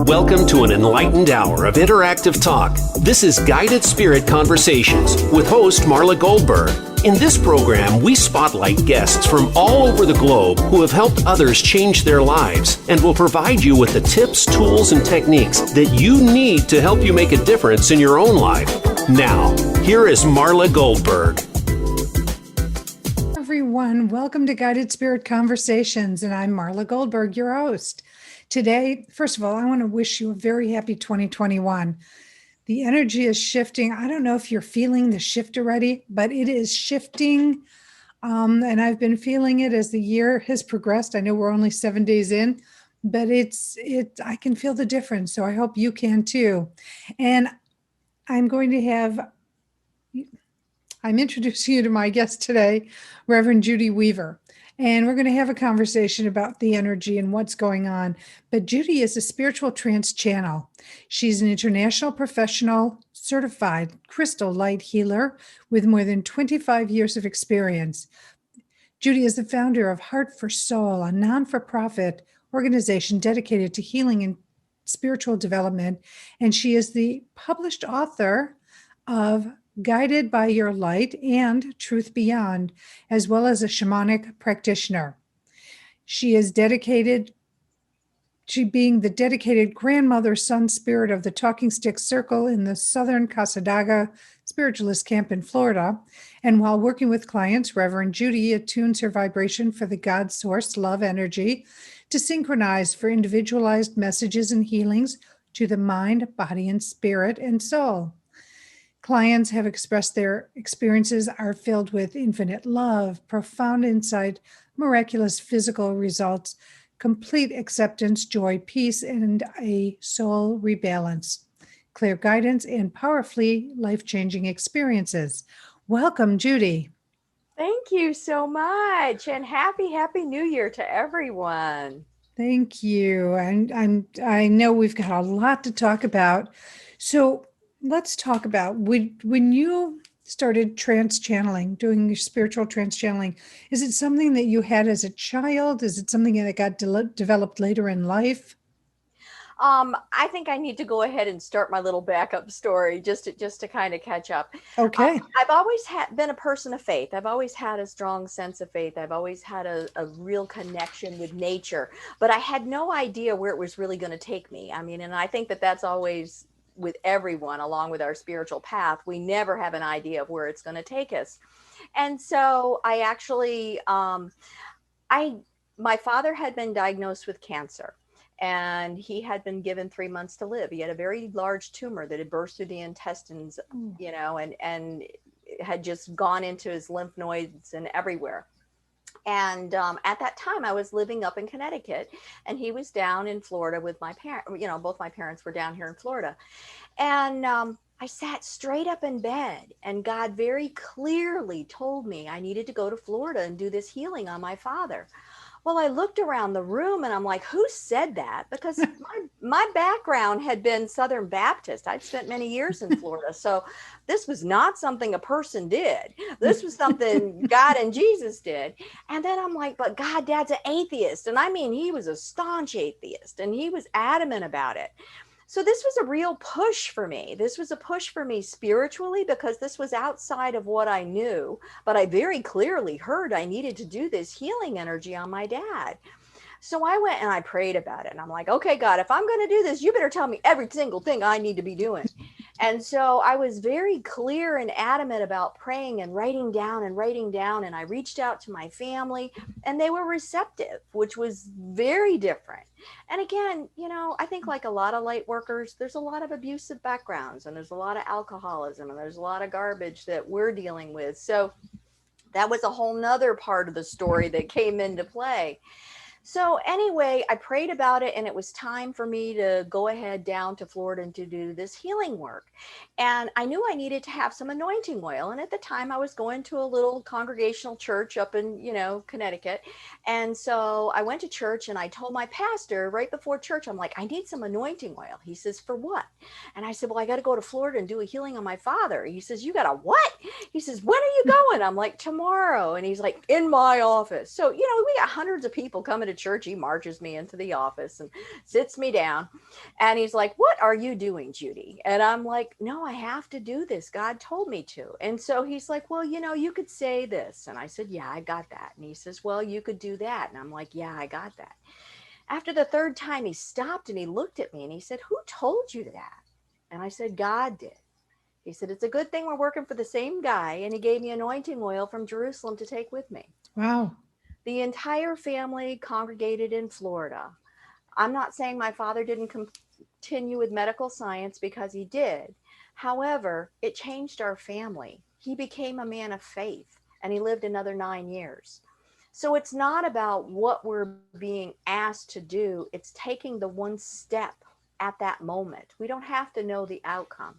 Welcome to an enlightened hour of interactive talk. This is Guided Spirit Conversations with host Marla Goldberg. In this program, we spotlight guests from all over the globe who have helped others change their lives and will provide you with the tips, tools, and techniques that you need to help you make a difference in your own life. Now, here is Marla Goldberg. Everyone, welcome to Guided Spirit Conversations, and I'm Marla Goldberg, your host. Today, first of all, I want to wish you a very happy 2021. The energy is shifting. I don't know if you're feeling the shift already, but it is shifting. And I've been feeling it as the year has progressed. I know we're only 7 days in, but I can feel the difference. So I hope you can too. And I'm introducing you to my guest today, Rev Judi Weaver. And we're going to have a conversation about the energy and what's going on. But Judi is a spiritual trance channel. She's an international professional certified crystal light healer with more than 25 years of experience. Judi is the founder of Heart for Soul, a non-for-profit organization dedicated to healing and spiritual development. And she is the published author of Guided by Your Light and Truth Beyond, as well as a shamanic practitioner. She is dedicated to being the dedicated grandmother son spirit of the Talking Stick Circle in the Southern Casadaga Spiritualist Camp in Florida. And while working with clients, Reverend Judi attunes her vibration for the God source love energy to synchronize for individualized messages and healings to the mind, body, and spirit and soul. Clients have expressed their experiences are filled with infinite love, profound insight, miraculous physical results, complete acceptance, joy, peace, and a soul rebalance, clear guidance, and powerfully life-changing experiences. Welcome, Judi. Thank you so much, and happy New Year to everyone. Thank you. And I know we've got a lot to talk about. So let's talk about when you started trance channeling, doing your spiritual trance channeling. Is it something that you had as a child? Is it something that got developed later in life? I think I need to go ahead and start my little backup story just to kind of catch up. Okay. I've always been a person of faith. I've always had a strong sense of faith. I've always had a real connection with nature, but I had no idea where it was really going to take me. I mean, and I think that that's always with everyone along with our spiritual path. We never have an idea of where it's going to take us. And so I actually, my father had been diagnosed with cancer, and he had been given 3 months to live. He had a very large tumor that had burst through the intestines, and had just gone into his lymph nodes and everywhere. And at that time, I was living up in Connecticut, and he was down in Florida with my parents. Both my parents were down here in Florida. And I sat straight up in bed, and God very clearly told me I needed to go to Florida and do this healing on my father. Well, I looked around the room and I'm like, who said that? Because my background had been Southern Baptist. I'd spent many years in Florida. So this was not something a person did. This was something God and Jesus did. And then I'm like, but God, Dad's an atheist. And I mean, he was a staunch atheist, and he was adamant about it. So this was a real push for me. This was a push for me spiritually, because this was outside of what I knew, but I very clearly heard I needed to do this healing energy on my dad. So I went and I prayed about it, and I'm like, okay, God, if I'm going to do this, you better tell me every single thing I need to be doing. And so I was very clear and adamant about praying and writing down. And I reached out to my family, and they were receptive, which was very different. And again, I think like a lot of light workers, there's a lot of abusive backgrounds, and there's a lot of alcoholism, and there's a lot of garbage that we're dealing with. So that was a whole nother part of the story that came into play. So anyway, I prayed about it, and it was time for me to go ahead down to Florida and to do this healing work. And I knew I needed to have some anointing oil. And at the time I was going to a little congregational church up in, Connecticut. And so I went to church, and I told my pastor right before church, I'm like, I need some anointing oil. He says, for what? And I said, well, I got to go to Florida and do a healing on my father. He says, you got a what? He says, when are you going? I'm like, tomorrow. And he's like, in my office. So, we got hundreds of people coming to to church, he marches me into the office and sits me down. And he's like, "What are you doing, Judy?" And I'm like, "No, I have to do this. God told me to." And so he's like, "Well, you could say this." And I said, "Yeah, I got that." And he says, "Well, you could do that." And I'm like, "Yeah, I got that." After the third time, he stopped and he looked at me and he said, "Who told you that?" And I said, "God did." He said, "It's a good thing we're working for the same guy." And he gave me anointing oil from Jerusalem to take with me. Wow. The entire family congregated in Florida. I'm not saying my father didn't continue with medical science, because he did. However, it changed our family. He became a man of faith and he lived another 9 years. So it's not about what we're being asked to do, it's taking the one step at that moment. We don't have to know the outcome.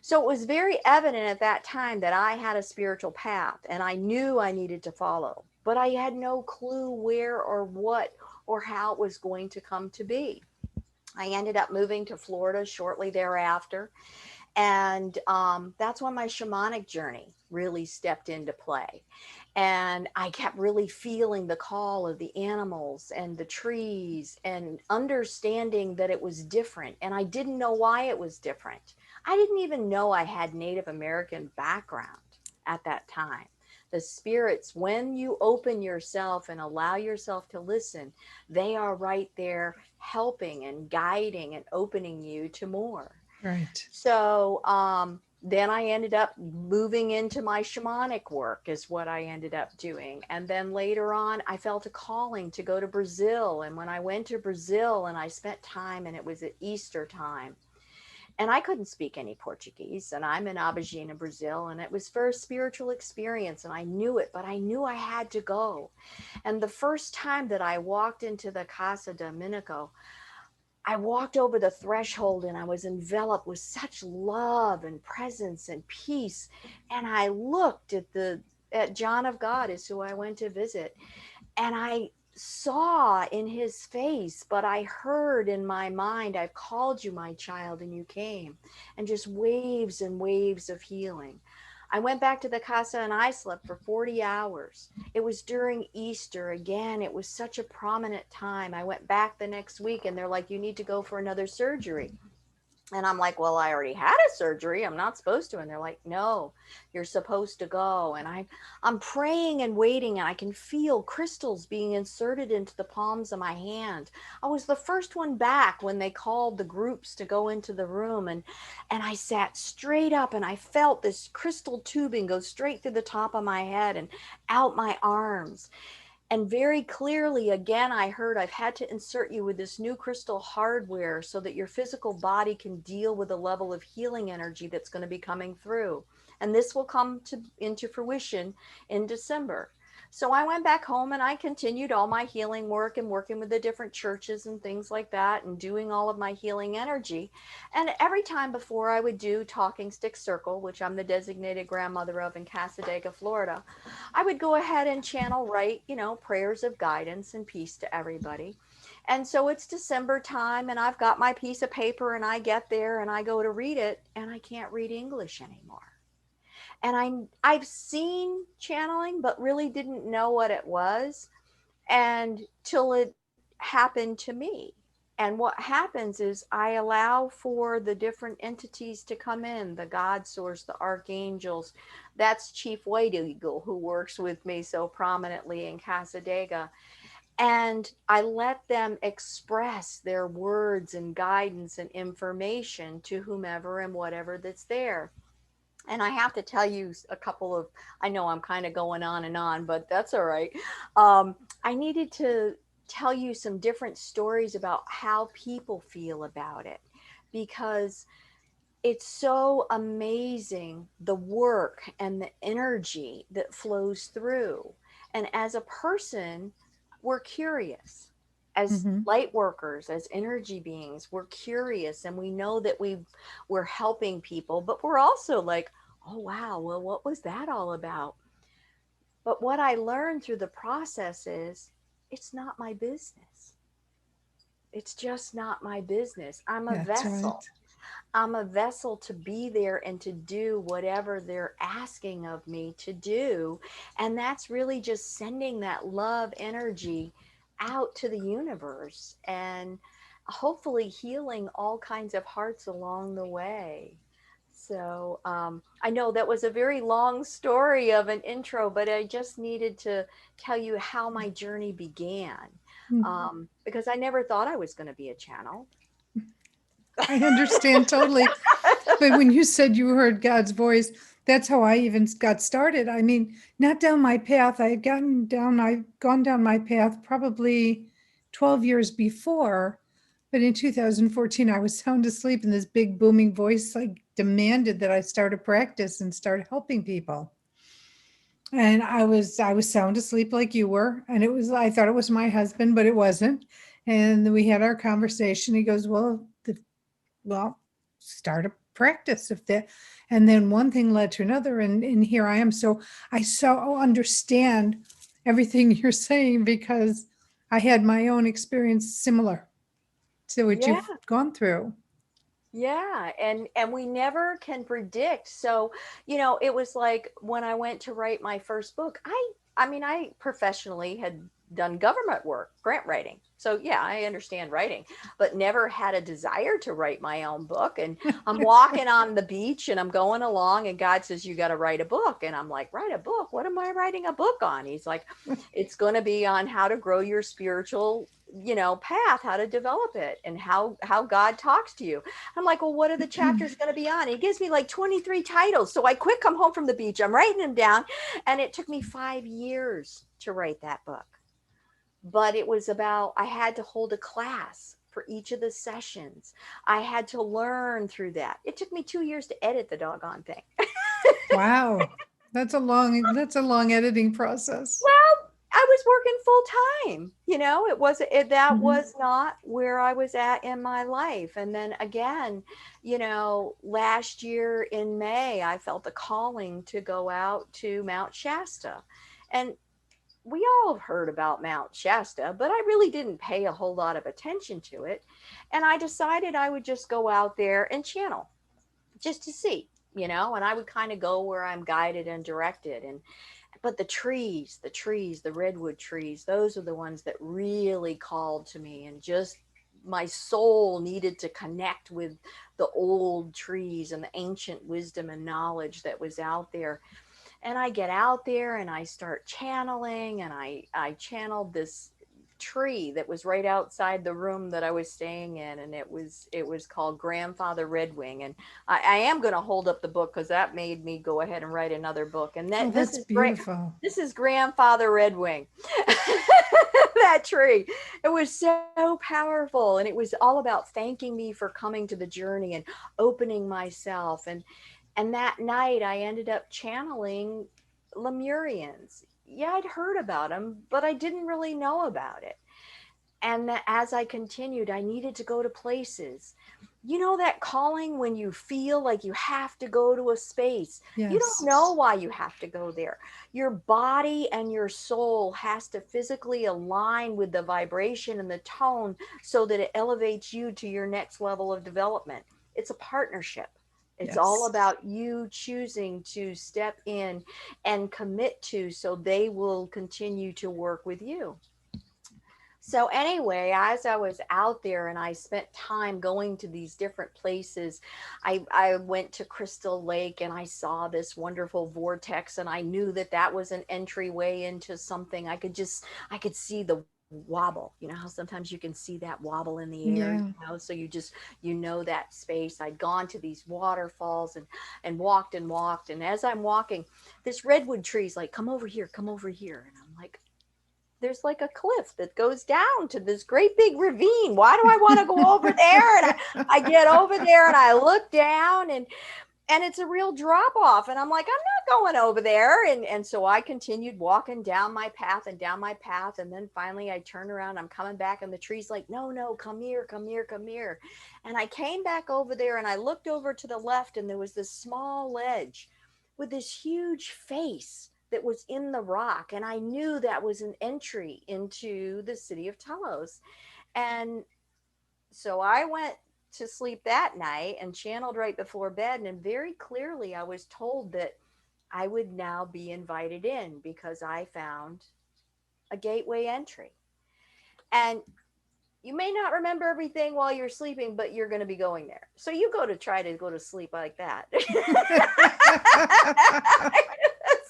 So it was very evident at that time that I had a spiritual path and I knew I needed to follow, but I had no clue where or what or how it was going to come to be. I ended up moving to Florida shortly thereafter. And that's when my shamanic journey really stepped into play. And I kept really feeling the call of the animals and the trees and understanding that it was different. And I didn't know why it was different. I didn't even know I had Native American background at that time. The spirits, when you open yourself and allow yourself to listen, they are right there helping and guiding and opening you to more. Right. So then I ended up moving into my shamanic work, is what I ended up doing. And then later on, I felt a calling to go to Brazil. And when I went to Brazil and I spent time, and it was at Easter time, and I couldn't speak any Portuguese, and I'm in Aberdeen in Brazil, and it was for a spiritual experience, and I knew it, but I knew I had to go. And the first time that I walked into the Casa Dominico, I walked over the threshold and I was enveloped with such love and presence and peace. And I looked at John of God, is who I went to visit, and I saw in his face, but I heard in my mind, "I've called you, my child, and you came," and just waves and waves of healing. I went back to the casa and I slept for 40 hours. It was during Easter. Again, it was such a prominent time. I went back the next week and they're like, "You need to go for another surgery." And I'm like, "Well, I already had a surgery. I'm not supposed to." And they're like, "No, you're supposed to go." And I'm praying and waiting, and I can feel crystals being inserted into the palms of my hand. I was the first one back when they called the groups to go into the room, and I sat straight up and I felt this crystal tubing go straight through the top of my head and out my arms. And very clearly, again, I heard, "I've had to insert you with this new crystal hardware so that your physical body can deal with the level of healing energy that's going to be coming through. And this will come into fruition in December." So I went back home and I continued all my healing work and working with the different churches and things like that and doing all of my healing energy. And every time before I would do Talking Stick Circle, which I'm the designated grandmother of in Casadega, Florida, I would go ahead and channel, write, prayers of guidance and peace to everybody. And so it's December time and I've got my piece of paper and I get there and I go to read it and I can't read English anymore. And I've seen channeling, but really didn't know what it was, and till it happened to me. And what happens is I allow for the different entities to come in, the God source, the archangels. That's Chief White Eagle, who works with me so prominently in Casadega. And I let them express their words and guidance and information to whomever and whatever that's there. And I have to tell you a couple of, I know I'm kind of going on, but that's all right. I needed to tell you some different stories about how people feel about it, because it's so amazing, the work and the energy that flows through. And as a person, we're curious. As Mm-hmm. light workers, as energy beings, we're curious, and we know that we're helping people, but we're also like, "Oh wow, well, what was that all about?" But what I learned through the process is, it's not my business. It's just not my business. I'm a That's right. vessel. I'm a vessel to be there and to do whatever they're asking of me to do. And that's really just sending that love energy out to the universe and hopefully healing all kinds of hearts along the way. So I know that was a very long story of an intro, but I just needed to tell you how my journey began, because I never thought I was going to be a channel. I understand totally. But when you said you heard God's voice, that's how I even got started. I mean, not down my path. I'd gone down my path probably 12 years before. But in 2014, I was sound asleep and this big booming voice like demanded that I start a practice and start helping people. And I was sound asleep like you were. And I thought it was my husband, but it wasn't. And we had our conversation. He goes, well, start a practice if that. And then one thing led to another. And here I am. So I so understand everything you're saying because I had my own experience similar to what Yeah. you've gone through. Yeah, and we never can predict. So, it was like when I went to write my first book, I mean, I professionally had done government work, grant writing. So, yeah, I understand writing, but never had a desire to write my own book. And I'm walking on the beach and I'm going along and God says you got to write a book. And I'm like, write a book? What am I writing a book on? He's like, it's going to be on how to grow your spiritual path, how to develop it, and how God talks to you. I'm like, well, what are the chapters going to be on? He gives me like 23 titles. So I quick come home from the beach, I'm writing them down, and it took me 5 years to write that book. But it was about, I had to hold a class for each of the sessions. I had to learn through that. It took me 2 years to edit the doggone thing. Wow. That's a long editing process. Well, I was working full time. That Mhm. was not where I was at in my life. And then again, last year in May, I felt a calling to go out to Mount Shasta. And we all heard about Mount Shasta, but I really didn't pay a whole lot of attention to it. And I decided I would just go out there and channel just to see, and I would kind of go where I'm guided and directed. But the redwood trees, those are the ones that really called to me, and just my soul needed to connect with the old trees and the ancient wisdom and knowledge that was out there. And I get out there and I start channeling, and I channeled this tree that was right outside the room that I was staying in, and it was called Grandfather Redwing. And I am going to hold up the book because that made me go ahead and write another book. And Oh, that this that's is great. beautiful. This is Grandfather Redwing. That tree. It was so powerful, and it was all about thanking me for coming to the journey and opening myself. And that night I ended up channeling Lemurians. Yeah, I'd heard about them, but I didn't really know about it. And that as I continued, I needed to go to places. That calling when you feel like you have to go to a space. You don't Yes. know why you have to go there. Your body and your soul has to physically align with the vibration and the tone so that it elevates you to your next level of development. It's a partnership. It's all Yes. about you choosing to step in and commit to, so they will continue to work with you. So anyway, as I was out there and I spent time going to these different places, I went to Crystal Lake and I saw this wonderful vortex, and I knew that that was an entryway into something. I could see the wobble. You know how sometimes you can see that wobble in the air, Yeah. so that space. I'd gone to these waterfalls and walked and walked, and as I'm walking, this redwood tree's like, come over here, come over here. And I'm like, there's like a cliff that goes down to this great big ravine. Why do I want to go over there? And I get over there and I look down, and it's a real drop off. And I'm like, I'm not going over there. And so I continued walking down my path and down my path. And then finally I turned around, I'm coming back, and the tree's like, no, no, come here, come here, come here. And I came back over there and I looked over to the left, and there was this small ledge with this huge face that was in the rock. And I knew that was an entry into the city of Telos. And so I went to sleep that night and channeled right before bed. And very clearly, I was told that I would now be invited in because I found a gateway entry. And you may not remember everything while you're sleeping, but you're going to be going there. So you try to go to sleep like that. It's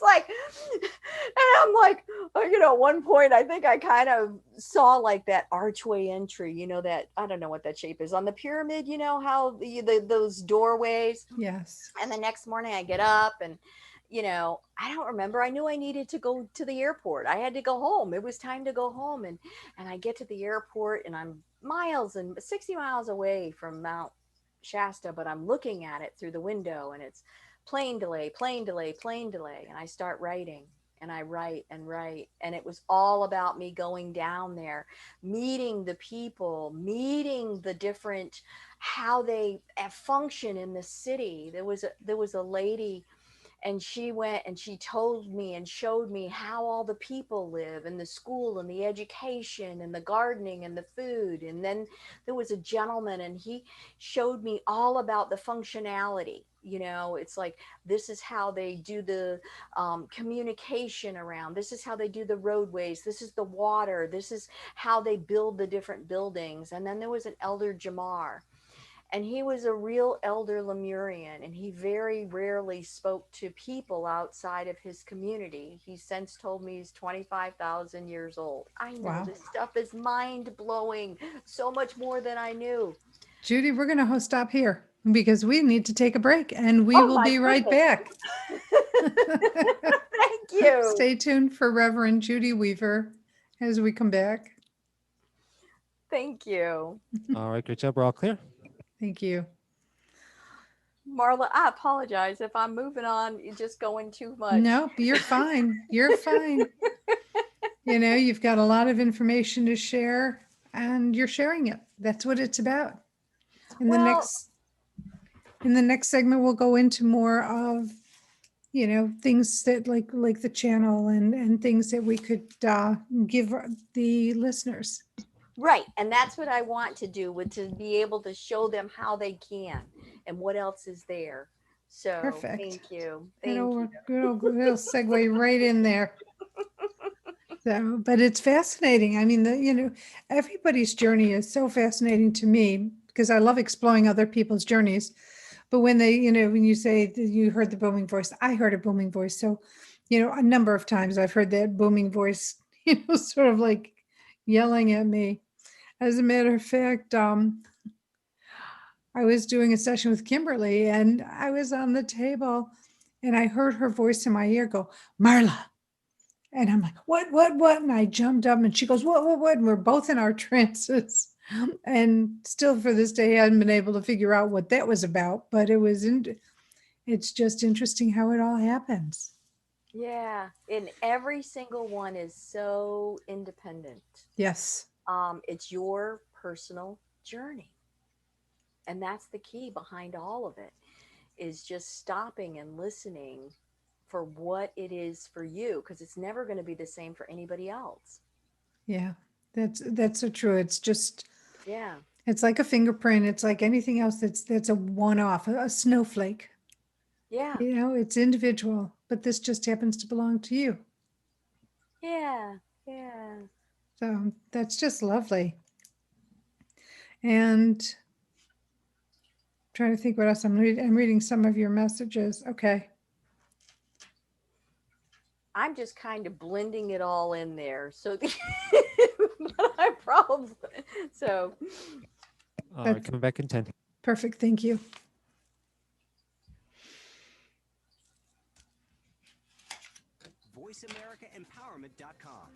like, and I'm like, at one point, I think I kind of saw like that archway entry, that, I don't know what that shape is on the pyramid, how those doorways. Yes. And the next morning I get up and, I don't remember. I knew I needed to go to the airport. I had to go home. It was time to go home. And I get to the airport and I'm 60 miles away from Mount Shasta, but I'm looking at it through the window and it's plane delay, plane delay, plane delay. And I start writing and I write and write. And it was all about me going down there, meeting the people, meeting the different, how they function in the city. There was a lady, and she went and she told me and showed me how all the people live, and the school and the education and the gardening and the food. And then there was a gentleman and he showed me all about the functionality. It's like, this is how they do the communication around. This is how they do the roadways. This is the water. This is how they build the different buildings. And then there was an elder Jamar. And he was a real elder Lemurian, and he very rarely spoke to people outside of his community. He since told me he's 25,000 years old. I know. Wow. This stuff is mind-blowing, so much more than I knew. Judy, we're going to stop here because we need to take a break, and we will be right back. Thank you. Stay tuned for Reverend Judi Weaver as we come back. Thank you. All right, great job. We're all clear. Thank you. Marla, I apologize if I'm moving on, you're just going too much. No, you're fine. You're fine. You've got a lot of information to share and you're sharing it. That's what it's about. In the next segment, we'll go into more of, things that like the channel and things that we could give the listeners. Right. And that's what I want to do, to be able to show them how they can and what else is there. So perfect. Thank you. It'll segue right in there. So, but it's fascinating. I mean, everybody's journey is so fascinating to me because I love exploring other people's journeys. But when when you say that you heard the booming voice, I heard a booming voice. So, a number of times I've heard that booming voice, sort of like yelling at me. As a matter of fact, I was doing a session with Kimberly and I was on the table and I heard her voice in my ear go, Marla. And I'm like, what? And I jumped up and she goes, what? And we're both in our trances. And still for this day, I hadn't been able to figure out what that was about, but it's just interesting how it all happens. Yeah. And every single one is so independent. Yes. It's your personal journey. And that's the key behind all of it, is just stopping and listening for what it is for you, because it's never going to be the same for anybody else. Yeah, that's so true. It's just, yeah, it's like a fingerprint. It's like anything else that's a one-off, a snowflake. Yeah. It's individual, but this just happens to belong to you. Yeah. Yeah. So that's just lovely. And I'm trying to think what else I'm reading some of your messages. Okay. I'm just kind of blending it all in there. So I probably, so. All right, coming back in 10. Perfect. Thank you. VoiceAmericaEmpowerment.com.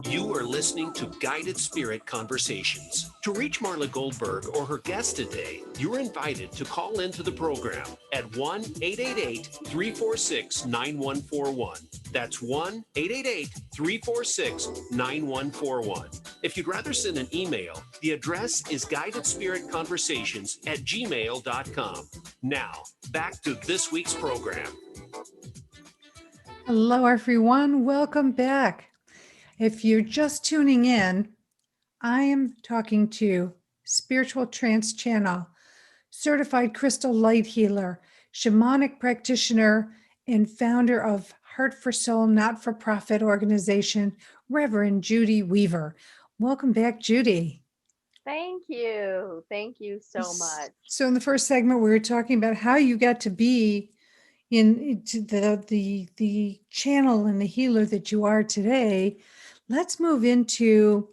You are listening to Guided Spirit Conversations. To reach Marla Goldberg or her guest today, you're invited to call into the program at 1-888-346-9141. That's 1-888-346-9141. If you'd rather send an email, the address is guidedspiritconversations@gmail.com. Now, back to this week's program. Hello, everyone. Welcome back. If you're just tuning in, I am talking to Spiritual Trance Channel, certified crystal light healer, shamanic practitioner and founder of Heart for Soul not-for-profit organization, Reverend Judi Weaver. Welcome back, Judi. Thank you. Thank you so much. So in the first segment, we were talking about how you got to be into the channel and the healer that you are today. Let's move into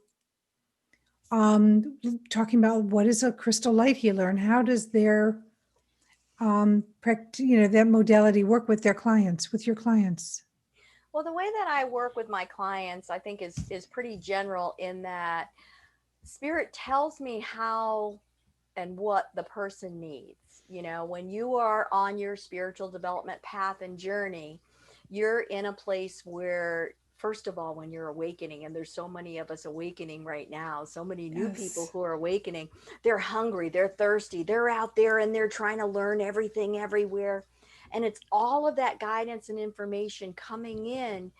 talking about what is a crystal light healer and how does their that modality work with their clients, with your clients. Well, the way that I work with my clients, I think is pretty general in that spirit tells me how and what the person needs. You know, when you are on your spiritual development path and journey, you're in a place where, first of all, when you're awakening, and there's so many of us awakening right now, so many new people who are awakening, they're hungry, they're thirsty, they're out there and they're trying to learn everything everywhere. And it's all of that guidance and information coming in,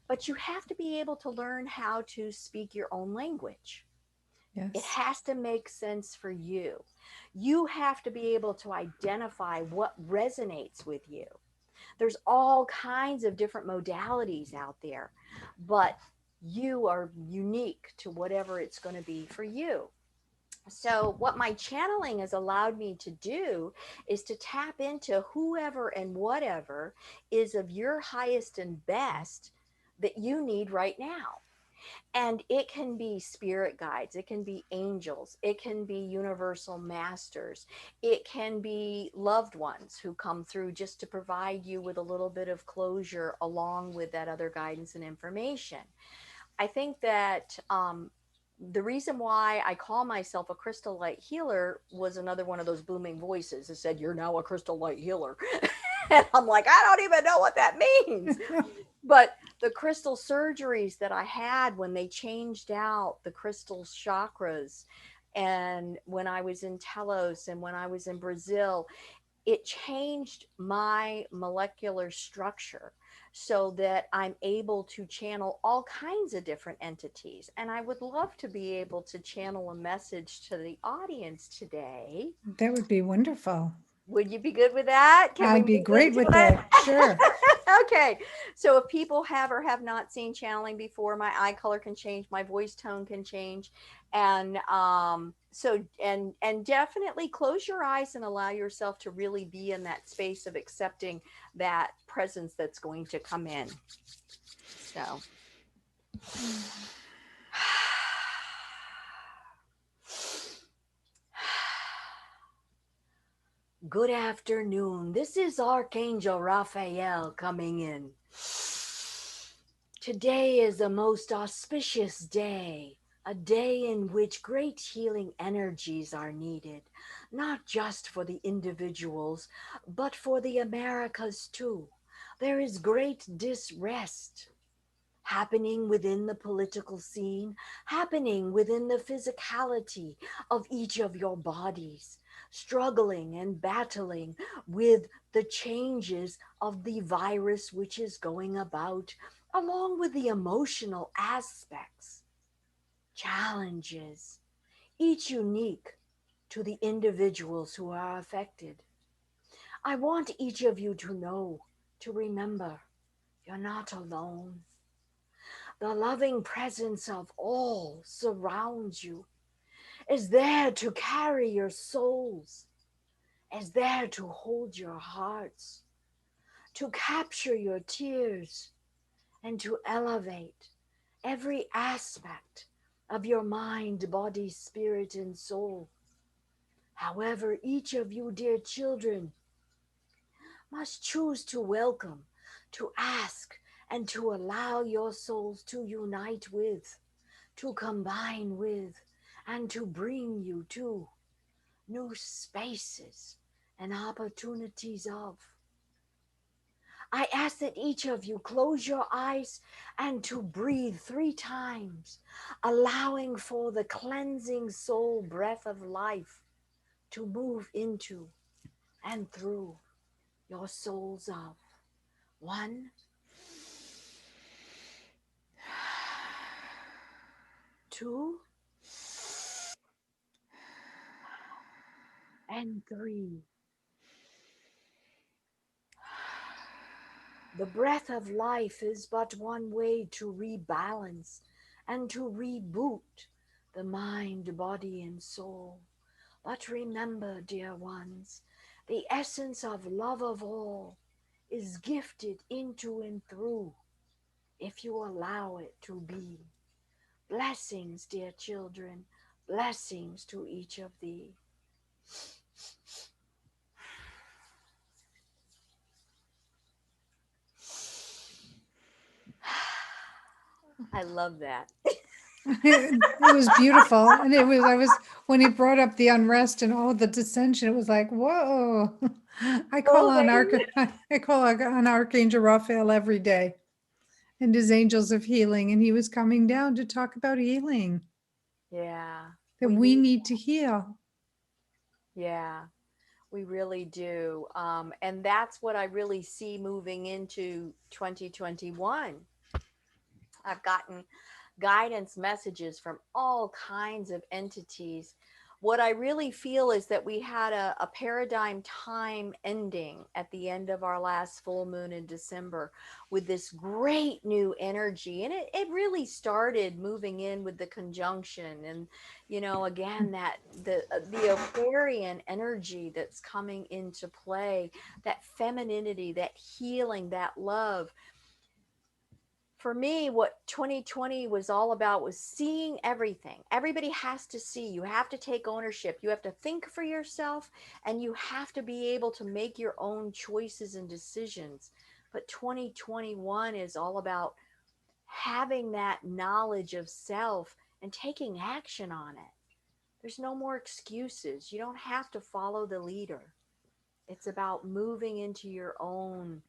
but you have to be able to learn how to speak your own language. Yes. It has to make sense for you. You have to be able to identify what resonates with you. There's all kinds of different modalities out there, but you are unique to whatever it's going to be for you. So, what my channeling has allowed me to do is to tap into whoever and whatever is of your highest and best that you need right now. And it can be spirit guides, it can be angels, it can be universal masters, it can be loved ones who come through just to provide you with a little bit of closure along with that other guidance and information. I think that the reason why I call myself a crystal light healer was another one of those booming voices that said, "You're now a crystal light healer." And I'm like, I don't even know what that means. But the crystal surgeries that I had when they changed out the crystal chakras, and when I was in Telos and when I was in Brazil, it changed my molecular structure so that I'm able to channel all kinds of different entities. And I would love to be able to channel a message to the audience today. That would be wonderful. Would you be good with that? I'd be great with that. Sure. Okay. So if people have or have not seen channeling before, my eye color can change, my voice tone can change. And and definitely close your eyes and allow yourself to really be in that space of accepting that presence that's going to come in. So good afternoon. This is Archangel Raphael coming in. Today is a most auspicious day, a day in which great healing energies are needed, not just for the individuals, but for the Americas too. There is great disrest happening within the political scene, happening within the physicality of each of your bodies, struggling and battling with the changes of the virus which is going about, along with the emotional aspects, challenges, each unique to the individuals who are affected. I want each of you to know, to remember, you're not alone. The loving presence of all surrounds you, is there to carry your souls, is there to hold your hearts, to capture your tears, and to elevate every aspect of your mind, body, spirit, and soul. However, each of you, dear children, must choose to welcome, to ask, and to allow your souls to unite with, to combine with, and to bring you to new spaces and opportunities of. I ask that each of you close your eyes and to breathe 3 times, allowing for the cleansing soul breath of life to move into and through your souls of. 1, 2, and 3. The breath of life is but one way to rebalance and to reboot the mind, body, and soul. But remember, dear ones, the essence of love of all is gifted into and through if you allow it to be. Blessings, dear children, blessings to each of thee. I love that. It was beautiful. And I was, when he brought up the unrest and all the dissension, it was like, whoa. I call on Archangel Raphael every day and his angels of healing. And he was coming down to talk about healing, Yeah. that we need to heal. Yeah, we really do. And that's what I really see moving into 2021. I've gotten guidance messages from all kinds of entities. What I really feel is that we had a paradigm time ending at the end of our last full moon in December with this great new energy. And it really started moving in with the conjunction. And, again, that the Aquarian energy that's coming into play, that femininity, that healing, that love. For me, what 2020 was all about was seeing everything. Everybody has to see. You have to take ownership. You have to think for yourself, and you have to be able to make your own choices and decisions. But 2021 is all about having that knowledge of self and taking action on it. There's no more excuses. You don't have to follow the leader. It's about moving into your own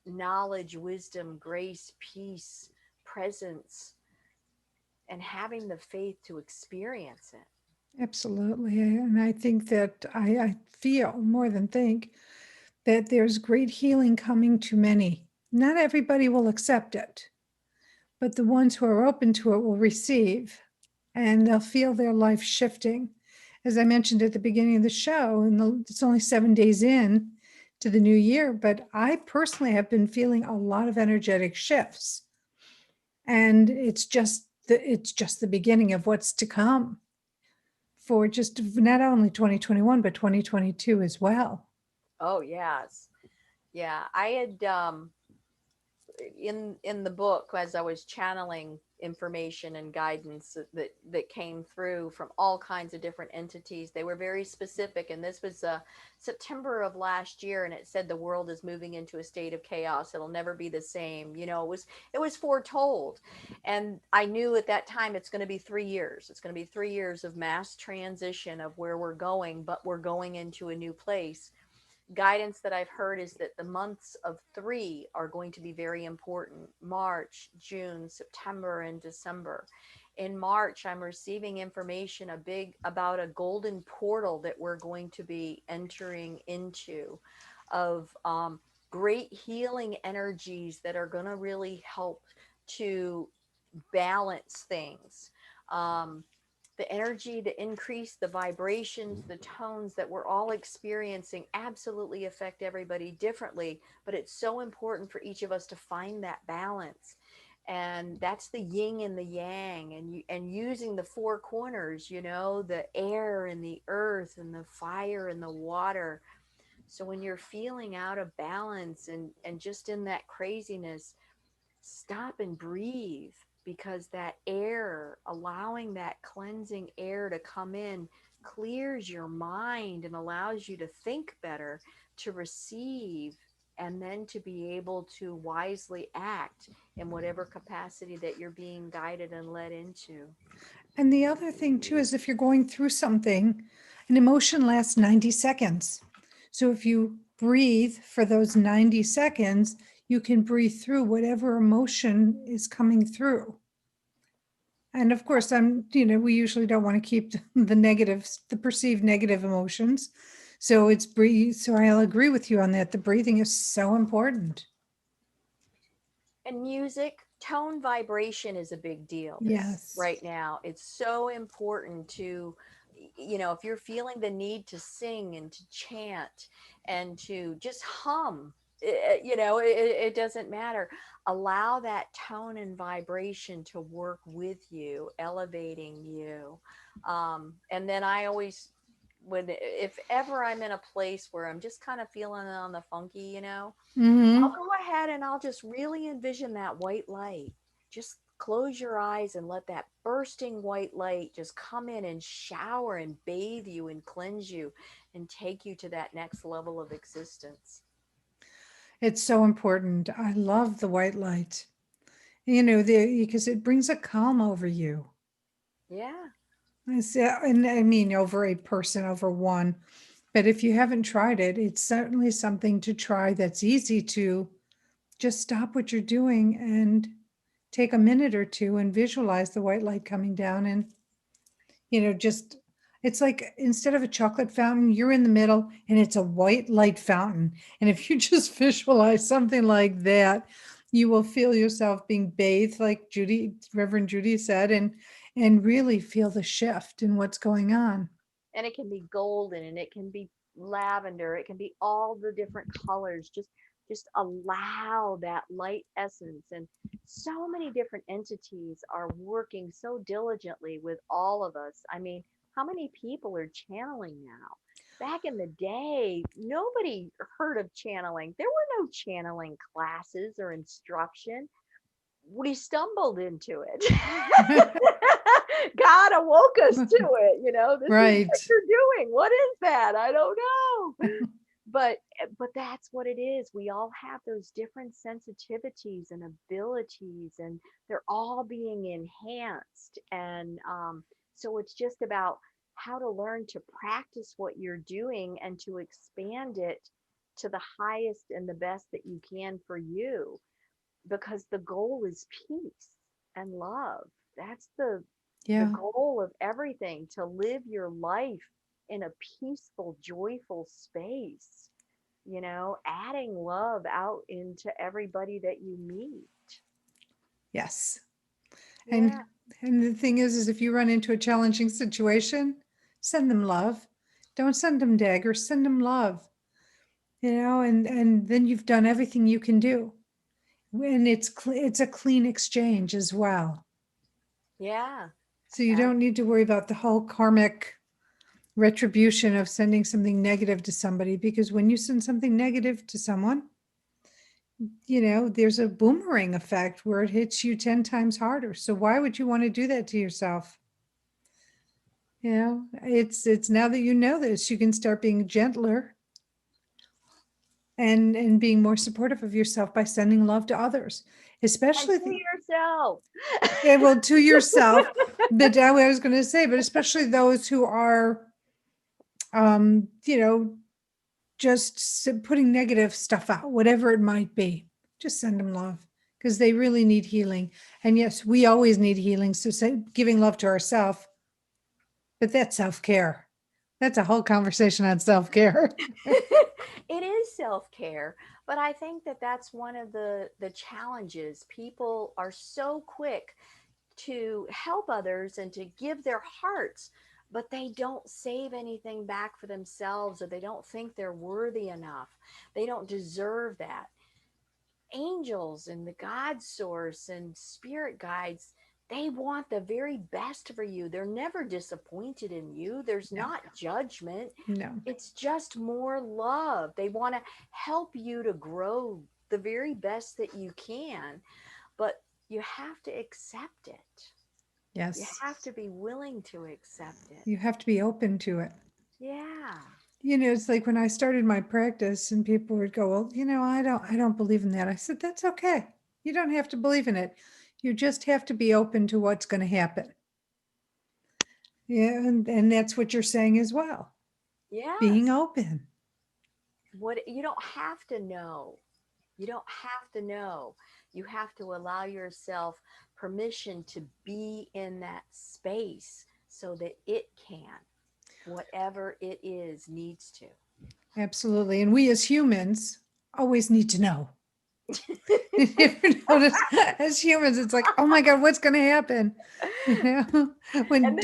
knowledge, wisdom, grace, peace, presence, and having the faith to experience it. Absolutely. And I think that I feel more than think that there's great healing coming to many. Not everybody will accept it, but the ones who are open to it will receive, and they'll feel their life shifting. As I mentioned at the beginning of the show, and it's only 7 days in to the new year, but I personally have been feeling a lot of energetic shifts. And it's just the beginning of what's to come for just not only 2021, but 2022 as well. Oh, yes. Yeah. I had in the book, as I was channeling information and guidance that came through from all kinds of different entities, they were very specific. And this was September of last year, and it said the world is moving into a state of chaos. It'll never be the same. It was foretold, and I knew at that time it's going to be 3 years. It's going to be 3 years of mass transition of where we're going, but we're going into a new place. Guidance that I've heard is that the months of 3 are going to be very important: March, June, September, and December. In March, I'm receiving information about a golden portal that we're going to be entering into of great healing energies that are going to really help to balance things. The energy to increase the vibrations, the tones that we're all experiencing absolutely affect everybody differently, but it's so important for each of us to find that balance. And that's the yin and the yang, and using the 4 corners, the air and the earth and the fire and the water. So when you're feeling out of balance and just in that craziness, stop and breathe, because that air, allowing that cleansing air to come in, clears your mind and allows you to think better, to receive, and then to be able to wisely act in whatever capacity that you're being guided and led into. And the other thing too is, if you're going through something, an emotion lasts 90 seconds. So if you breathe for those 90 seconds, you can breathe through whatever emotion is coming through. And of course, we usually don't want to keep the perceived negative emotions. So it's breathe. So I'll agree with you on that. The breathing is so important. And music, tone vibration is a big deal. Yes. Right now, it's so important to, if you're feeling the need to sing and to chant and to just hum, it doesn't matter. Allow that tone and vibration to work with you, elevating you. And then I always, if ever I'm in a place where I'm just kind of feeling on the funky, Hmm. I'll go ahead and I'll just really envision that white light. Just close your eyes and let that bursting white light just come in and shower and bathe you and cleanse you and take you to that next level of existence. It's so important. I love the white light, because it brings a calm over you. Yeah. And I mean, over a person, over one. But if you haven't tried it, it's certainly something to try that's easy to just stop what you're doing and take a minute or two and visualize the white light coming down and, just it's like instead of a chocolate fountain, you're in the middle and it's a white light fountain. And if you just visualize something like that, you will feel yourself being bathed, like Reverend Judy said, and really feel the shift in what's going on. And it can be golden and it can be lavender, it can be all the different colors. Just allow that light essence. And so many different entities are working so diligently with all of us. I mean, how many people are channeling now? Back in the day, nobody heard of channeling. There were no channeling classes or instruction. We stumbled into it. God awoke us to it. This is what Right. you're doing. What is that? I don't know. But that's what it is. We all have those different sensitivities and abilities, and they're all being enhanced. And so it's just about how to learn to practice what you're doing and to expand it to the highest and the best that you can for you, because the goal is peace and love. That's the Yeah. goal of everything, to live your life in a peaceful, joyful space, adding love out into everybody that you meet. Yes. Yeah. And the thing is if you run into a challenging situation, send them love. Don't send them daggers, send them love. And then you've done everything you can do. And it's a clean exchange as well. Yeah. So you don't need to worry about the whole karmic retribution of sending something negative to somebody, because when you send something negative to someone, there's a boomerang effect where it hits you 10 times harder. So why would you want to do that to yourself? It's now that you know this, you can start being gentler and being more supportive of yourself by sending love to others, And especially to yourself. to yourself. But I was going to say, but especially those who are, um, you know, just putting negative stuff out, whatever it might be, just send them love because they really need healing. And yes, we always need healing. So giving love to ourselves, but that's self-care. That's a whole conversation on self-care. It is self-care, but I think that that's one of the challenges. People are so quick to help others and to give their hearts, but they don't save anything back for themselves, or they don't think they're worthy enough. They don't deserve that. Angels and the God source and spirit guides, they want the very best for you. They're never disappointed in you. There's No. not judgment. No. It's just more love. They want to help you to grow the very best that you can, but you have to accept it. Yes. You have to be willing to accept it. You have to be open to it. Yeah. It's like when I started my practice and people would go, well, I don't believe in that. I said, that's okay. You don't have to believe in it. You just have to be open to what's going to happen. Yeah. And that's what you're saying as well. Yeah. Being open. What you don't have to know. You don't have to know. You have to allow yourself permission to be in that space so that it can, whatever it is, needs to. Absolutely. And we as humans always need to know. If you notice, as humans, it's like, oh my God, what's going to happen? When And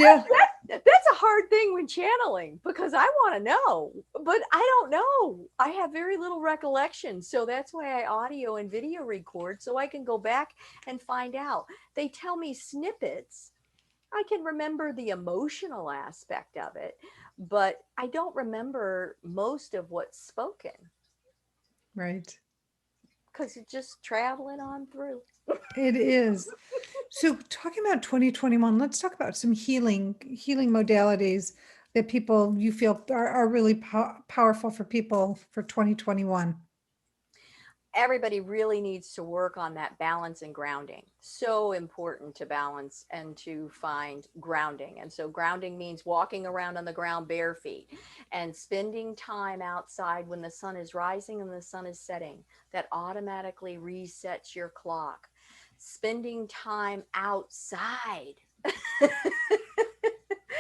that's a hard thing when channeling because I want to know, but I don't know. I have very little recollection. So that's why I audio and video record so I can go back and find out. They tell me snippets. I can remember the emotional aspect of it, but I don't remember most of what's spoken Right. because it's just traveling on through. It is. So talking about 2021, let's talk about some healing modalities that people you feel are really powerful for people for 2021. Everybody really needs to work on that balance and grounding. So important to balance and to find grounding. And so grounding means walking around on the ground bare feet and spending time outside when the sun is rising and the sun is setting. That automatically resets your clock. Spending time outside.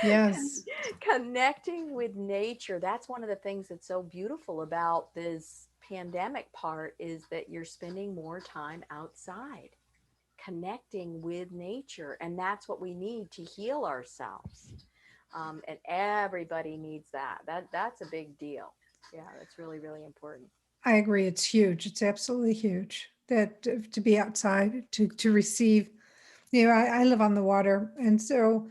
Yes. Connecting with nature. That's one of the things that's so beautiful about this pandemic part is that you're spending more time outside connecting with nature, and that's what we need to heal ourselves. And everybody needs that's a big deal. Yeah, that's really, really important. I agree. It's huge. It's absolutely huge that to be outside, to receive, I live on the water. And so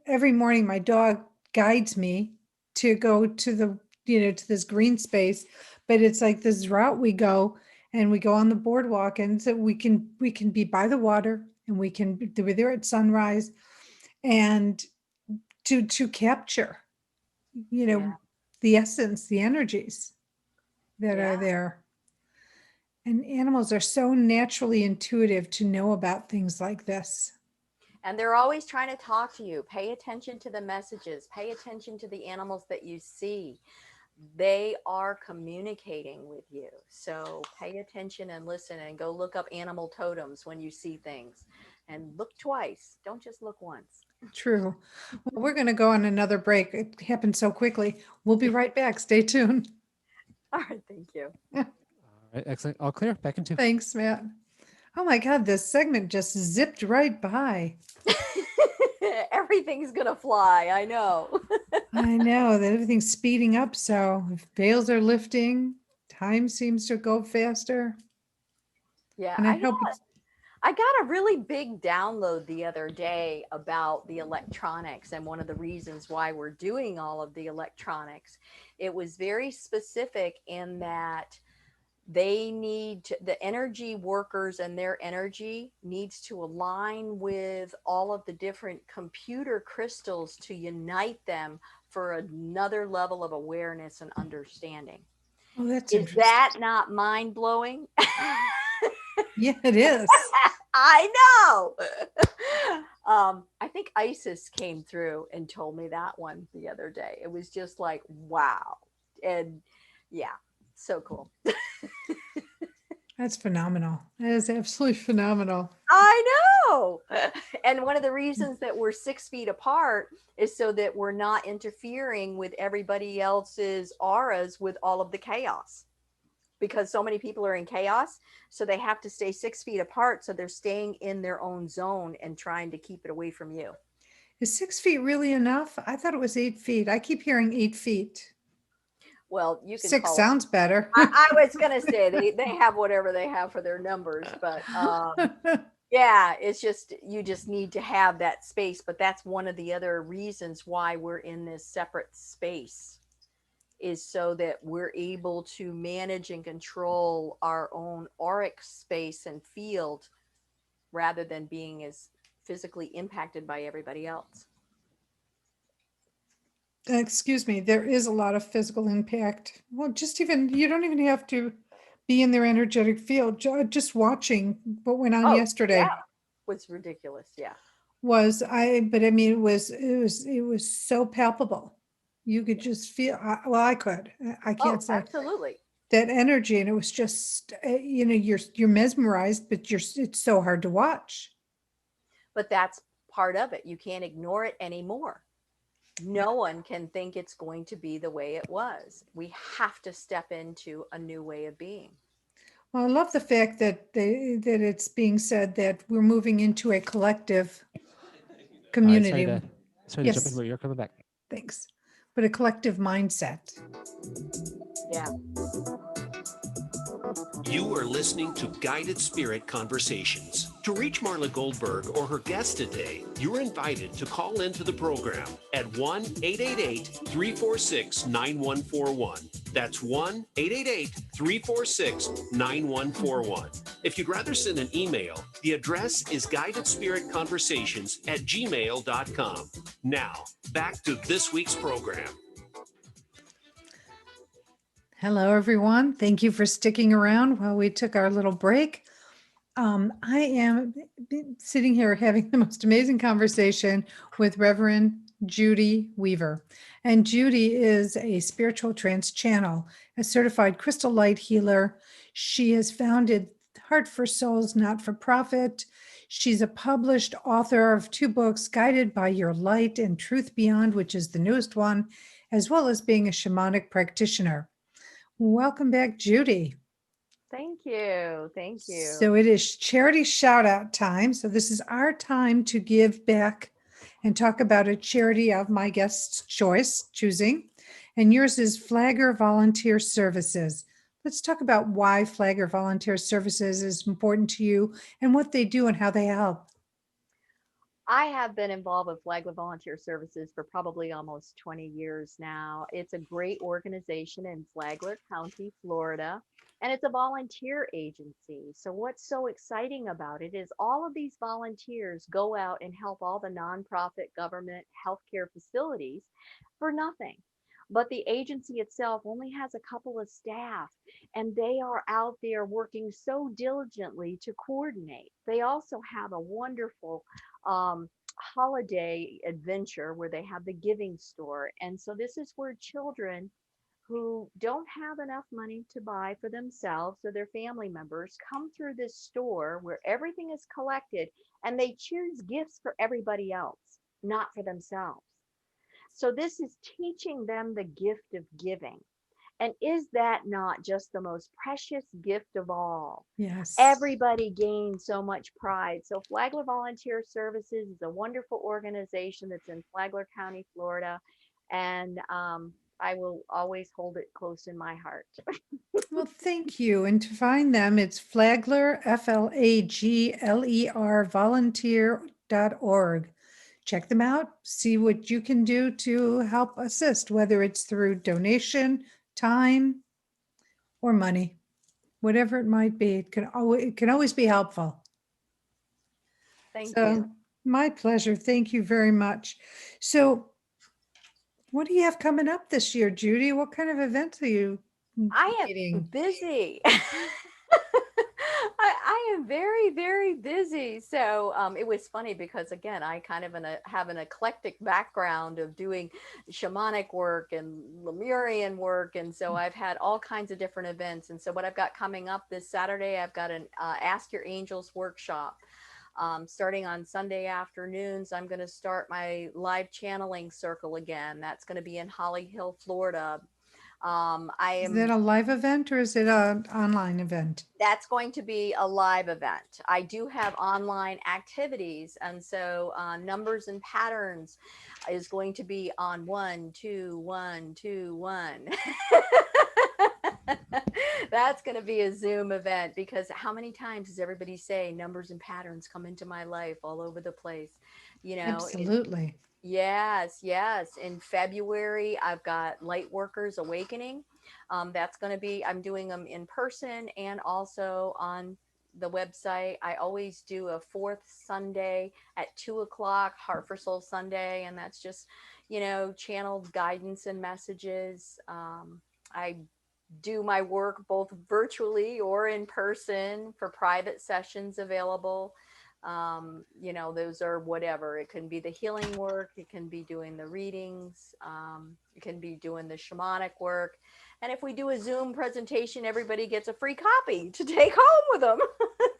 every morning my dog guides me to go to to this green space, but it's like this route we go and we go on the boardwalk. And so we can be by the water and we're there at sunrise and to capture, Yeah. the essence, the energies that are Yeah. there. And animals are so naturally intuitive to know about things like this. And they're always trying to talk to you. Pay attention to the messages. Pay attention to the animals that you see. They are communicating with you. So pay attention and listen and go look up animal totems when you see things. And look twice. Don't just look once. True. Well, we're going to go on another break. It happened so quickly. We'll be right back. Stay tuned. All right. Thank you. All right, excellent. All clear. Back in 2. Thanks, Matt. Oh my God, this segment just zipped right by. Everything's going to fly. I know. I know that everything's speeding up. So if veils are lifting, time seems to go faster. Yeah. And I hope I got a really big download the other day about the electronics and one of the reasons why we're doing all of the electronics. It was very specific in that the energy workers and their energy needs to align with all of the different computer crystals to unite them for another level of awareness and understanding. Oh, that's Is interesting. that not mind-blowing? Yeah, it is. I know. I think Isis came through and told me that one the other day. It was just like, wow. And yeah, so cool. That's phenomenal. That is absolutely phenomenal. I know. And one of the reasons that we're 6 feet apart is so that we're not interfering with everybody else's auras with all of the chaos. Because so many people are in chaos, so they have to stay 6 feet apart. So they're staying in their own zone and trying to keep it away from you. Is 6 feet really enough? I thought it was 8 feet. I keep hearing 8 feet. Well, you can 6 call sounds better. I was going to say they have whatever they have for their numbers, but yeah, it's just, you just need to have that space. But that's one of the other reasons why we're in this separate space, is so that we're able to manage and control our own auric space and field rather than being as physically impacted by everybody else. Excuse me, there is a lot of physical impact. Well, you don't even have to be in their energetic field. Just watching what went on yesterday Yeah. Was ridiculous. Yeah. but I mean, it was so palpable. You could just feel, I could, I can't say Absolutely. that energy. And it was just, you're mesmerized, but it's so hard to watch. But that's part of it. You can't ignore it anymore. No one can think it's going to be the way it was. We have to step into a new way of being. Well, I love the fact that it's being said that we're moving into a collective community. Sorry to Yes. jump in, but you're coming back. things, but a collective mindset. Yeah. You are listening to Guided Spirit Conversations. To reach Marla Goldberg or her guest today, you're invited to call into the program at 1-888-346-9141. That's 1-888-346-9141. If you'd rather send an email, the address is guidedspiritconversations@gmail.com. Now, back to this week's program. Hello, everyone. Thank you for sticking around while we took our little break. I am sitting here having the most amazing conversation with Reverend Judi Weaver. And Judi is a spiritual trance channel, a certified crystal light healer. She has founded Heart for Souls Not for Profit. She's a published author of 2 books, Guided by Your Light and Truth Beyond, which is the newest one, as well as being a shamanic practitioner. Welcome back, Judi. Thank you. Thank you. So it is charity shout out time. So this is our time to give back and talk about a charity of my guest's choosing. And yours is Flagler Volunteer Services. Let's talk about why Flagler Volunteer Services is important to you and what they do and how they help. I have been involved with Flagler Volunteer Services for probably almost 20 years now. It's a great organization in Flagler County, Florida, and it's a volunteer agency. So what's so exciting about it is all of these volunteers go out and help all the nonprofit government healthcare facilities for nothing. But the agency itself only has a couple of staff, and they are out there working so diligently to coordinate. They also have a wonderful holiday adventure where they have the giving store. And so this is where children who don't have enough money to buy for themselves or their family members come through this store where everything is collected, and they choose gifts for everybody else, not for themselves. So this is teaching them the gift of giving. And is that not just the most precious gift of all? Yes. Everybody gains so much pride. So Flagler Volunteer Services is a wonderful organization that's in Flagler County, Florida. And I will always hold it close in my heart. Well, thank you. And to find them, it's Flagler, Flagler, volunteer.org. Check them out, see what you can do to help assist, whether it's through donation, time, or money, whatever it might be. It can always be helpful. Thank So, you. my pleasure. Thank you very much. So, what do you have coming up this year, Judi? What kind of events are you I am meeting? busy. I am very, very busy. So it was funny because, again, I kind of have an eclectic background of doing shamanic work and Lemurian work. And so I've had all kinds of different events. And so what I've got coming up this Saturday, I've got an Ask Your Angels workshop. Starting on Sunday afternoons, I'm going to start my live channeling circle again. That's going to be in Holly Hill, Florida. Is it a live event or is it an online event? That's going to be a live event. I do have online activities, and so numbers and patterns is going to be on 1 2 1 2 1. That's going to be a Zoom event, because how many times does everybody say numbers and patterns come into my life all over the place? You know, Absolutely. Yes, yes. In February, I've got Light Workers Awakening. That's going to be, I'm doing them in person and also on the website. I always do a 4th Sunday at 2:00, Heart for Soul Sunday. And that's just, channeled guidance and messages. I do my work both virtually or in person for private sessions available. Those are whatever. It can be the healing work, it can be doing the readings, it can be doing the shamanic work. And if we do a Zoom presentation, everybody gets a free copy to take home with them.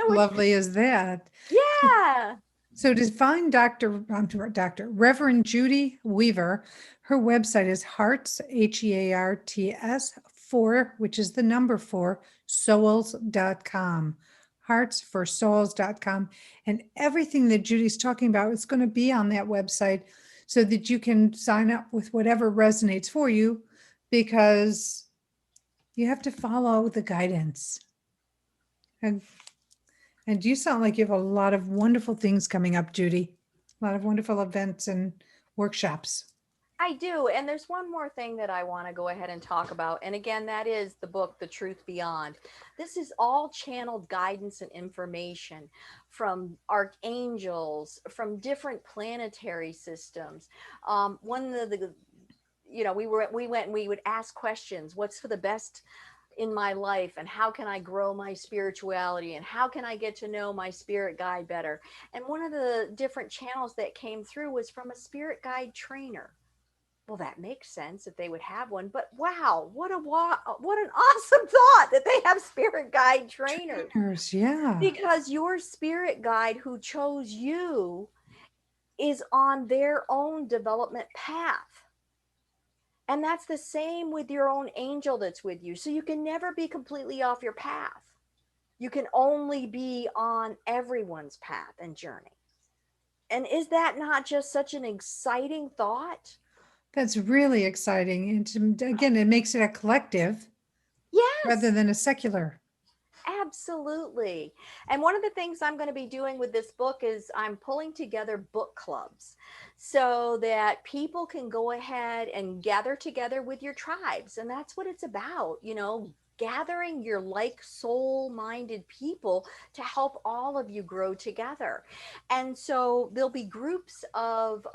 Lovely is that. Yeah. So to find Reverend Judi Weaver, her website is hearts, HEARTS 4, which is the number 4, souls.com. heartsforsouls.com. And everything that Judy's talking about is going to be on that website. so that you can sign up with whatever resonates for you, because you have to follow the guidance. And you sound like you have a lot of wonderful things coming up, Judy. A lot of wonderful events and workshops. I do. And there's one more thing that I want to go ahead and talk about. And again, that is the book, The Truth Beyond. This is all channeled guidance and information from archangels, from different planetary systems. One of the, we went and we would ask questions. What's for the best in my life, and how can I grow my spirituality, and how can I get to know my spirit guide better? And one of the different channels that came through was from a spirit guide trainer. Well, that makes sense that they would have one, but wow, what an awesome thought that they have spirit guide trainers. Yeah. Because your spirit guide who chose you is on their own development path. And that's the same with your own angel that's with you. So you can never be completely off your path. You can only be on everyone's path and journey. And is that not just such an exciting thought? That's really exciting. And again, it makes it a collective, Yes, rather than a secular. absolutely. And one of the things I'm going to be doing with this book is I'm pulling together book clubs so that people can go ahead and gather together with your tribes. And that's what it's about, gathering your like soul-minded people to help all of you grow together. And so there'll be groups of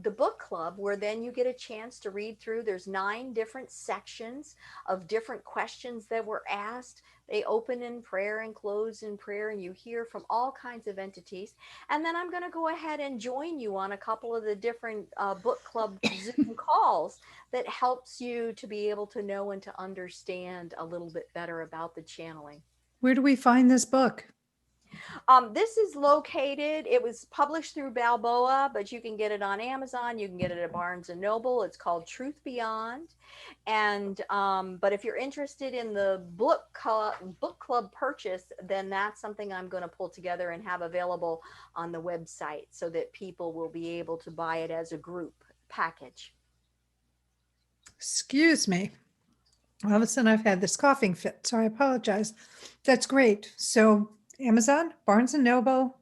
the book club where then you get a chance to read through. There's 9 different sections of different questions that were asked. They open in prayer and close in prayer, and you hear from all kinds of entities. And then I'm going to go ahead and join you on a couple of the different book club Zoom calls that helps you to be able to know and to understand a little bit better about the channeling. Where do we find this book? This is located, it was published through Balboa, but you can get it on Amazon. You can get it at Barnes and Noble. It's called Truth Beyond. And, but if you're interested in the book club purchase, then that's something I'm going to pull together and have available on the website so that people will be able to buy it as a group package. Excuse me. All of a sudden I've had this coughing fit, so I apologize. That's great. So Amazon, Barnes and Noble,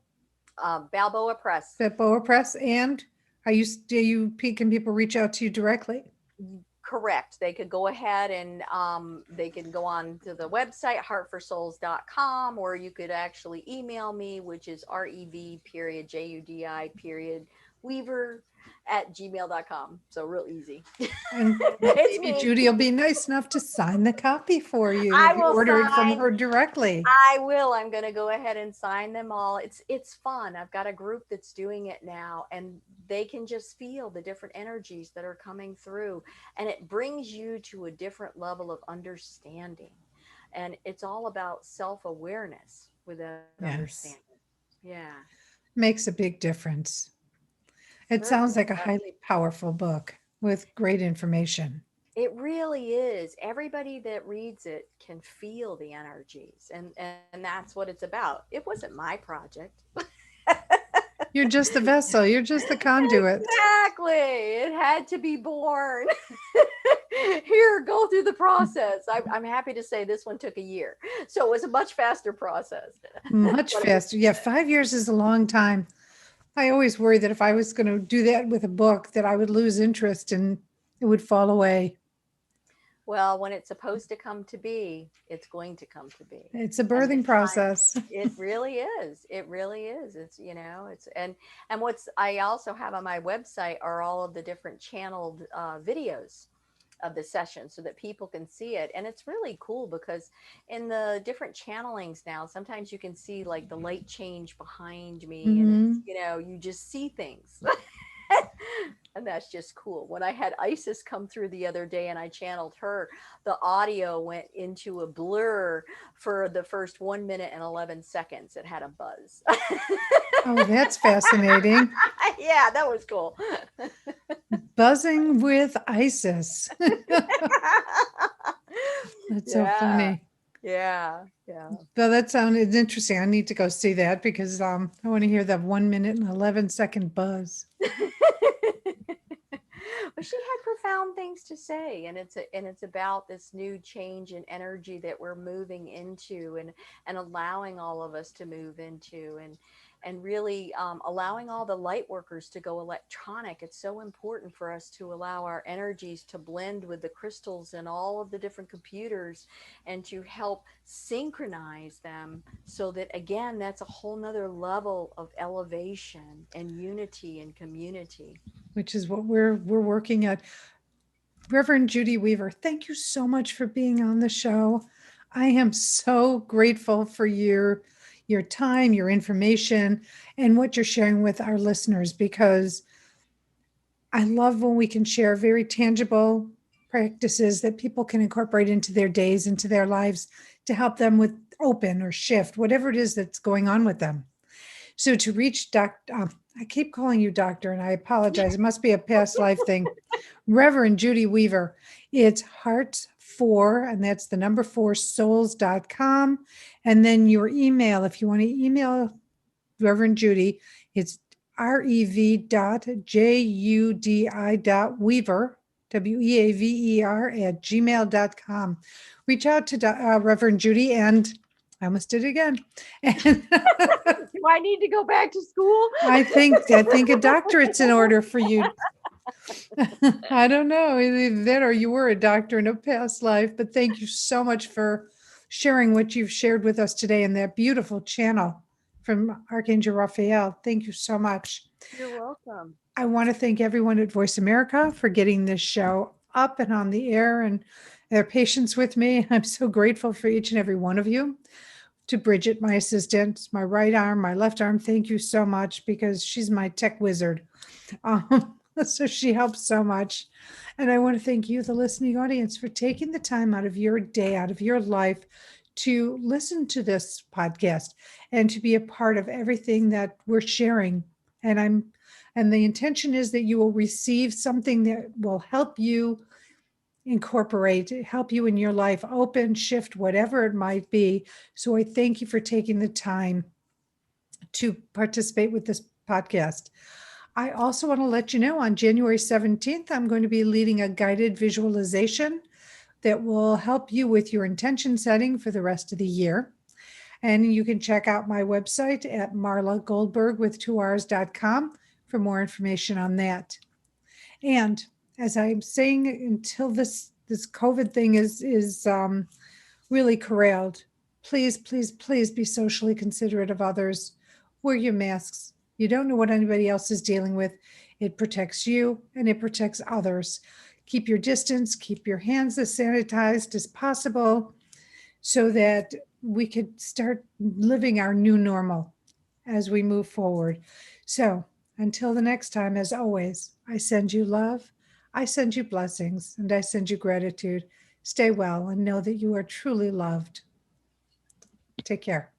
Balboa Press. Balboa Press, and can people reach out to you directly? Correct. They could go ahead and they can go on to the website, heartforsouls.com, or you could actually email me, which is rev.judi.weaver@gmail.com. So real easy. And It's maybe me. Judy will be nice enough to sign the copy for you. I if you will order it from sign- her directly. I will. I'm going to go ahead and sign them all. It's fun. I've got a group that's doing it now, and they can just feel the different energies that are coming through, and it brings you to a different level of understanding. And it's all about self-awareness with that understanding. Yeah. Makes a big difference. It sounds like a highly powerful book with great information. It really is. Everybody that reads it can feel the energies, and that's what it's about. It wasn't my project. You're just the vessel. You're just the conduit. Exactly. It had to be born. Here, go through the process. I'm happy to say this one took a year. So it was a much faster process. Much faster. Yeah, 5 years is a long time. I always worry that if I was going to do that with a book, that I would lose interest and it would fall away. Well, when it's supposed to come to be, it's going to come to be. It's a birthing process. It really is. It really is. It's, and what's I also have on my website are all of the different channeled videos of the session so that people can see it. And it's really cool because in the different channelings now, sometimes you can see like the light change behind me and it's, you just see things. And that's just cool. When I had Isis come through the other day and I channeled her, the audio went into a blur for the first 1 minute and 11 seconds. It had a buzz. Oh, that's fascinating. Yeah, that was cool. Buzzing with Isis. That's so funny. Yeah. Well, that sounded interesting. I need to go see that because I want to hear that 1 minute and 11 second buzz. But she had profound things to say, and it's about this new change in energy that we're moving into, and allowing all of us to move into, and really allowing all the light workers to go electronic. It's so important for us to allow our energies to blend with the crystals and all of the different computers, and to help synchronize them, so that again, that's a whole nother level of elevation and unity and community. Which is what we're working at. Reverend Judi Weaver, thank you so much for being on the show. I am so grateful for your time, your information, and what you're sharing with our listeners, because I love when we can share very tangible practices that people can incorporate into their days, into their lives, to help them with open or shift, whatever it is that's going on with them. So to reach I keep calling you doctor, and I apologize. It must be a past life thing. Reverend Judi Weaver. It's hearts4, and that's the number 4 souls.com. And then your email, if you want to email Reverend Judi, it's rev.judi.weaver, Weaver, at gmail.com. Reach out to Reverend Judi, and I almost did it again. And Do I need to go back to school? I think a doctorate's in order for you. I don't know, either that or you were a doctor in a past life, but thank you so much for sharing what you've shared with us today in that beautiful channel from Archangel Raphael. Thank you so much. You're welcome. I want to thank everyone at Voice America for getting this show up and on the air and their patience with me. I'm so grateful for each and every one of you. To Bridget, my assistant, my right arm, my left arm, thank you so much, because she's my tech wizard. So she helps so much. And I want to thank you, the listening audience, for taking the time out of your day, out of your life, to listen to this podcast and to be a part of everything that we're sharing. And the intention is that you will receive something that will help you incorporate, help you in your life, open, shift, whatever it might be. So I thank you for taking the time to participate with this podcast. I also want to let you know on January 17th, I'm going to be leading a guided visualization that will help you with your intention setting for the rest of the year. And you can check out my website at Marla Goldberg with 2Rs.com for more information on that. And as I'm saying, until this COVID thing is really corralled, please, please, please be socially considerate of others. Wear your masks. You don't know what anybody else is dealing with. It protects you and it protects others. Keep your distance, keep your hands as sanitized as possible, so that we could start living our new normal as we move forward. So until the next time, as always, I send you love, I send you blessings, and I send you gratitude. Stay well and know that you are truly loved. Take care.